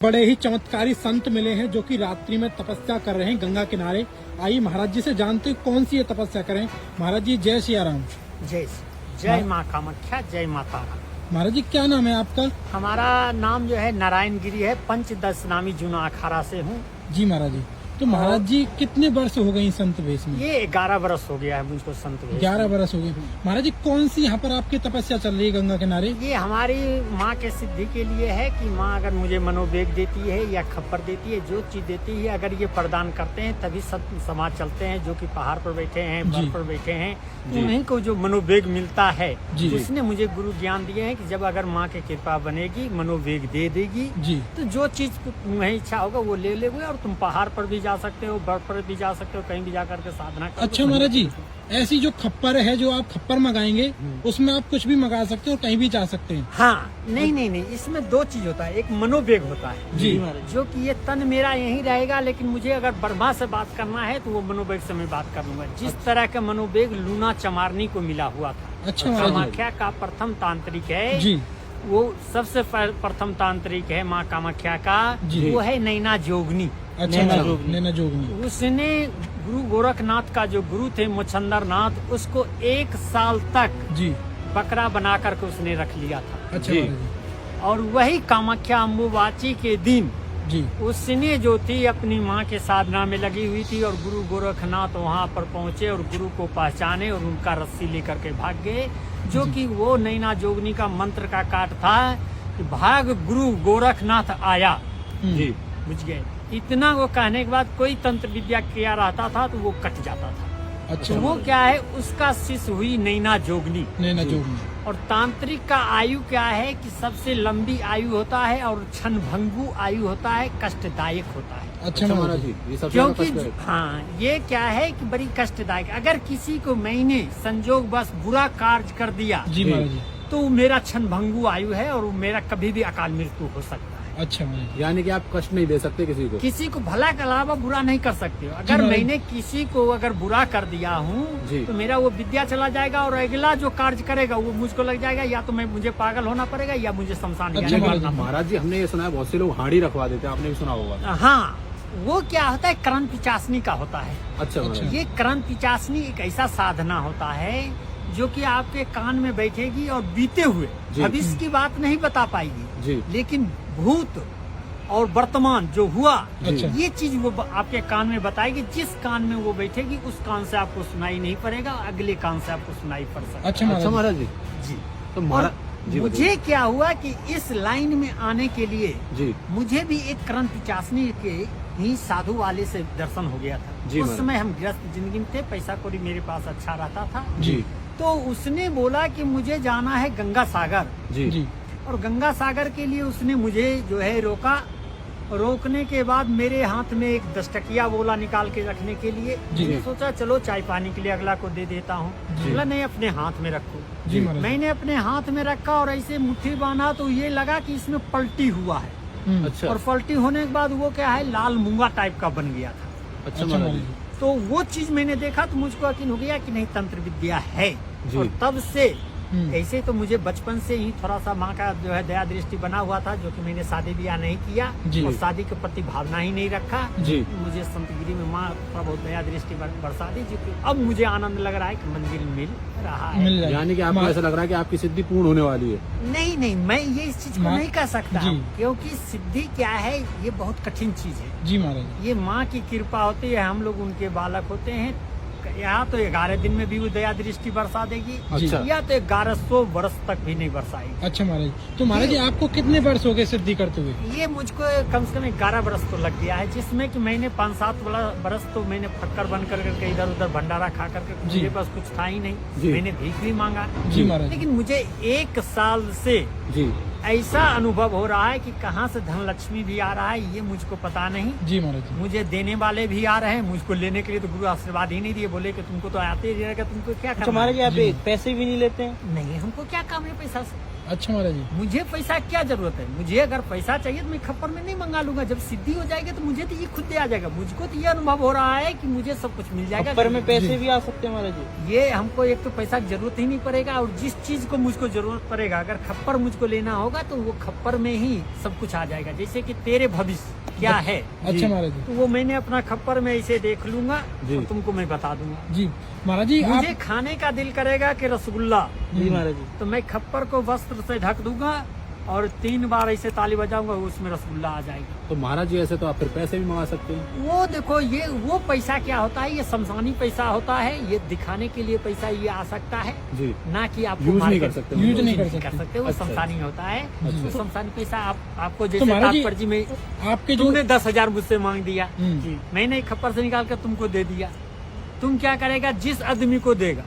बड़े ही चमत्कारी संत मिले हैं जो कि रात्रि में तपस्या कर रहे हैं गंगा किनारे। आइए महाराज जी से जानते हैं कौन सी ये तपस्या करें। महाराज जी जय सिया राम। जय माँ कामाख्या, जय माता राम। महाराज जी क्या नाम है आपका? हमारा नाम जो है नारायण गिरी है, पंचदश नामी जूना अखाड़ा से हूँ। जी महाराज जी, तो महाराज जी कितने वर्ष हो गए संत वेश में? ये 11 वर्ष हो गया है मुझको संत वेश। 11 वर्ष हो गए। महाराज जी कौन सी यहाँ पर आपकी तपस्या चल रही है गंगा किनारे? ये हमारी माँ के सिद्धि के लिए है कि माँ अगर मुझे मनोवेग देती है या खप्पर देती है, जो चीज देती है, अगर ये प्रदान करते हैं तभी समाज चलते हैं। जो कि पहाड़ पर बैठे हैं, बर्फ पर बैठे हैं, उन्हीं को जो मनोवेग मिलता है, उसने मुझे गुरु ज्ञान दिए हैं कि जब अगर माँ की कृपा बनेगी, मनोवेग दे देगी, तो जो चीज तुम्हें इच्छा होगा वो ले लेगे। और तुम पहाड़ पर भी जा सकते हो, बर्फ पर भी जा सकते हो, कहीं भी जा करके साधना करो। अच्छा महाराज जी, ऐसी जो खप्पर है, जो आप खप्पर मंगाएंगे उसमें आप कुछ भी मंगा सकते हो, कहीं भी जा सकते हैं। हाँ, नहीं, इसमें दो चीज होता है। एक मनोवेग होता है जी, जो कि ये तन मेरा यहीं रहेगा, लेकिन मुझे अगर ब्रह्मा से बात करना है तो वो मनोवेग से मैं बात कर लूंगा। जिस तरह का मनोवेग लूना चमारनी को मिला हुआ था। अच्छा, कामाख्या का प्रथम तांत्रिक है जी, वो सबसे प्रथम तांत्रिक है माँ कामाख्या का, वो है नैना जोगनी। अच्छा, नैना जोगनी। उसने गुरु गोरखनाथ का जो गुरु थे मुचंदर नाथ, उसको 1 साल तक जी बकरा बना करके उसने रख लिया था। अच्छा, और वही कामाख्या अम्बुबाची के दिन जी उसने जो थी अपनी माँ के साधना में लगी हुई थी, और गुरु गोरखनाथ वहाँ पर पहुँचे और गुरु को पहचाने और उनका रस्सी लेकर के भाग गए। जो कि वो नैना जोगनी का मंत्र का काट था कि भाग गुरु गोरखनाथ आया। जी, बुझ गए। इतना वो कहने के बाद कोई तंत्र विद्या किया रहता था तो वो कट जाता था। अच्छा, तो वो क्या है, उसका शिष्य हुई नैना जोगनी। नैना जोगनी। और तांत्रिक का आयु क्या है कि सबसे लंबी आयु होता है और क्षणभंगु आयु होता है, कष्टदायक होता है। अच्छा महाराज जी, क्योंकि हाँ, ये क्या है कि बड़ी कष्टदायक। अगर किसी को मैंने संजोग बस बुरा कार्य कर दिया जी महाराज जी, तो मेरा क्षणभंगु आयु है और मेरा कभी भी अकाल मृत्यु हो सकता है। अच्छा महाराज, यानी कि आप कष्ट नहीं दे सकते किसी को भला के अलावा बुरा नहीं कर सकते हो। अगर मैंने किसी को अगर बुरा कर दिया हूँ तो मेरा वो विद्या चला जाएगा, और अगला जो कार्य करेगा वो मुझको लग जाएगा, या तो मुझे पागल होना पड़ेगा या मुझे शमशान। अच्छा महाराज जी, हमने ये सुना है बहुत से लोग हांडी रखवा देते हैं, आपने भी सुना होगा। हाँ, वो क्या होता है, करण पिचासनी का होता है। अच्छा, ये करण पिचासनी एक ऐसा साधना होता है जो कि आपके कान में बैठेगी और बीते हुए भविष्य की बात नहीं बता पाएगी, लेकिन भूत और वर्तमान जो हुआ ये चीज वो आपके कान में बताएगी। जिस कान में वो बैठेगी उस कान से आपको सुनाई नहीं पड़ेगा, अगले कान से आपको सुनाई पड़ सकता। अच्छा महाराज जी, तो मुझे क्या हुआ कि इस लाइन में आने के लिए मुझे भी एक करण पिचासनी के ही साधु वाले से दर्शन हो गया था। उस समय हम गृहस्थ जिंदगी में थे, पैसा कौड़ी मेरे पास अच्छा रहता था। तो उसने बोला कि मुझे जाना है गंगा सागर। और गंगा सागर के लिए उसने मुझे जो है रोका। रोकने के बाद मेरे हाथ में एक 10 टकिया बोला निकाल के रखने के लिए। मैंने सोचा चलो चाय पानी के लिए अगला को दे देता हूँ। बोला नहीं, अपने हाथ में रखो। मैंने अपने हाथ में रखा और ऐसे मुट्ठी बांधा तो ये लगा कि इसमें पलटी हुआ है। अच्छा। और पलटी होने के बाद वो क्या है, लाल मूंगा टाइप का बन गया था। अच्छा महाराज जी, तो वो चीज मैंने देखा तो मुझको यकीन हो गया कि नहीं, तंत्र विद्या है। और तब से ऐसे तो मुझे बचपन से ही थोड़ा सा माँ का जो है दया दृष्टि बना हुआ था, जो कि मैंने शादी ब्याह नहीं किया और शादी के प्रति भावना ही नहीं रखा। मुझे संतगिरी में माँ का बहुत दया दृष्टि बरसा दी, जो कि अब मुझे आनंद लग रहा है कि मंदिर मिल रहा है। यानी कि आपको ऐसा लग रहा है कि आपकी सिद्धि पूर्ण होने वाली है? नहीं, मैं ये इस चीज को नहीं कह सकता, क्योंकि सिद्धि क्या है, ये बहुत कठिन चीज है। जी महाराज, ये माँ की कृपा होती है, हम लोग उनके बालक होते हैं। या तो 11 दिन में भी वो दया दृष्टि बरसा देगी, या तो 1100 वर्ष तक भी नहीं बरसाएगी। अच्छा महाराज, तो महाराज जी आपको कितने वर्ष हो गए सिद्धि करते हुए? ये मुझको कम से कम 11 वर्ष तो लग गया है, जिसमें कि मैंने 5-7 वर्ष तो मैंने फक्कर बन करके इधर उधर भंडारा खा करके, मेरे पास कुछ था ही नहीं, मैंने भीख भी मांगा। लेकिन मुझे 1 साल से ऐसा अनुभव हो रहा है कि कहाँ से धन लक्ष्मी भी आ रहा है ये मुझको पता नहीं। जी महाराज, मुझे देने वाले भी आ रहे हैं, मुझको लेने के लिए तो गुरु आशीर्वाद ही नहीं दिए। बोले कि तुमको तो आते ही रहेगा, तुमको क्या करना। महाराज जी आप पैसे भी नहीं लेते हैं? नहीं, हमको क्या काम है पैसा से। अच्छा महाराज जी। मुझे पैसा क्या जरूरत है? मुझे अगर पैसा चाहिए तो मैं खप्पर में नहीं मंगा लूंगा। जब सिद्धि हो जाएगी तो मुझे तो ये खुद दे आ जाएगा। मुझको तो ये अनुभव हो रहा है कि मुझे सब कुछ मिल जाएगा। खप्पर में पैसे भी आ सकते हैं महाराज जी। ये हमको एक तो पैसा की जरूरत ही नहीं पड़ेगा, और जिस चीज को मुझको जरूरत पड़ेगा, अगर खप्पर मुझको लेना होगा तो वो खप्पर में ही सब कुछ आ जाएगा। जैसे कि तेरे भविष्य क्या है, अच्छा महाराज जी। तो वो मैंने अपना खप्पर में इसे देख लूंगा जी। और तुमको मैं बता दूंगा। जी महाराज जी, मुझे आप खाने का दिल करेगा कि रसगुल्ला, जी महाराज जी। तो मैं खप्पर को वस्त्र से ढक दूंगा और 3 बार ऐसे ताली बजाऊंगा, उसमें रसगुल्ला आ जाएगा। तो महाराज जी ऐसे तो आप फिर पैसे भी मंगा सकते हैं। वो देखो, ये वो पैसा क्या होता है, ये शमशानी पैसा होता है। ये दिखाने के लिए पैसा ये आ सकता है, जी। ना कि आपको यूज नहीं मार्केट- कर सकते। यूज नहीं कर कर सकते। वो अच्छा। शमशानी होता है। अच्छा। तो शमशानी पैसा आपको तो जैसे महाराज जी, तात्पर्य में आपके जो तुमने 10,000 मुझसे मांग दिया, जी। मैंने खप्पर से निकाल कर तुमको दे दिया। तुम क्या करेगा? जिस आदमी को देगा,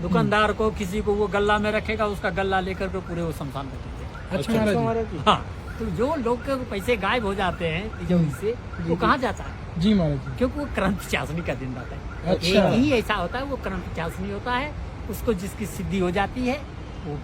दुकानदार को, किसी को वो गल्ला में रखेगा, उसका गल्ला लेकर के पूरे वो शमशान में दे देगा। अच्छा महाराज जी। महाराज जी। हाँ, तो जो लोग के पैसे गायब हो जाते हैं तिजोरी से, वो कहाँ जाता है? जी महाराज जी। क्योंकि वो क्रांति चाशनी का दिन रहता है। अच्छा। एक ही ऐसा होता है, वो क्रांति चाशनी होता है। उसको जिसकी सिद्धि हो जाती है वो